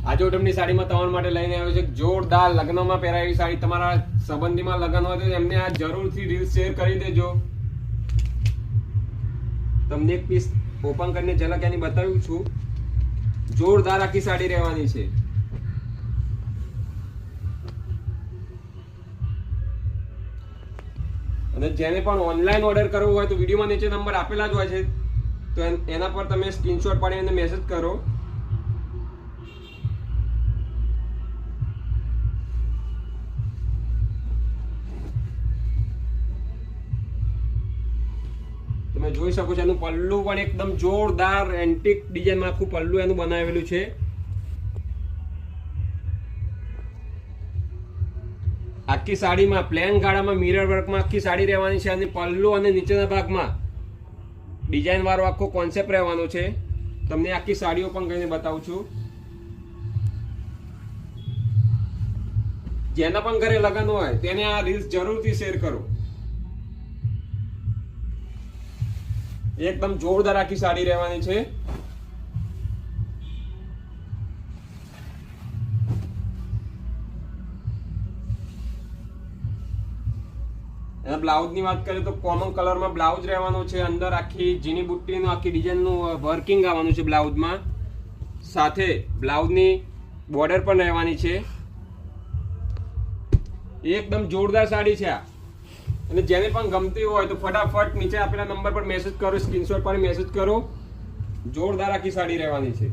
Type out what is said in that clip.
આજે હું તમને સાડીમાં તમારા માટે લઈને આવ્યો છે જોરદાર લગ્નમાં પહેરાય એવી સાડી. તમારા સંબંધીમાં લગ્ન હોય તો એમને આ જરૂરથી રીલ શેર કરી દેજો. તમને એક પીસ ઓપન કરીને ઝલક એની બતાવ્યું છું. જોરદાર આખી સાડી રહેવાની છે. અને જેને પણ ઓનલાઈન ઓર્ડર કરવો હોય તો વિડીયોમાં નીચે નંબર આપેલા જ હોય છે, તો એના પર તમે સ્ક્રીનશોટ પાડીને મેસેજ કરો. તમે જોઈ શકો છો એનું પલ્લું પણ એકદમ જોરદાર એન્ટિક ડિઝાઇનમાં આખું પલ્લું એનું બનાવેલું છે. આખી સાડીમાં પ્લેન ગાળામાં મિરર વર્કમાં આખી સાડી રહેવાની છે અને પલ્લું અને નીચેના ભાગમાં ડિઝાઇન વાળો આખો કોન્સેપ્ટ રહેવાનો છે. તમને આખી સાડીઓ પણ કરીને બતાવું છું. જેના પણ ઘરે લગ્ન હોય તેને આ રીલ્સ જરૂરથી શેર કરો. એકદમ જોરદાર આખી સાડી રહેવાની છે. એના બ્લાઉઝ ની વાત કરીએ તો કોમન કલરમાં બ્લાઉઝ રહેવાનો છે. અંદર આખી ઝીણી બુટ્ટીનું આખી ડિઝાઇનનું વર્કિંગ આવવાનું છે બ્લાઉઝમાં. સાથે બ્લાઉઝની બોર્ડર પણ રહેવાની છે. એકદમ જોરદાર સાડી છે આ. અને જેને પણ ગમતી હોય તો ફટાફટ નીચે આપેલા નંબર પર મેસેજ કરો, સ્ક્રીનશોટ પર મેસેજ કરો. જોરદાર આખી સાડી રહેવાની છે.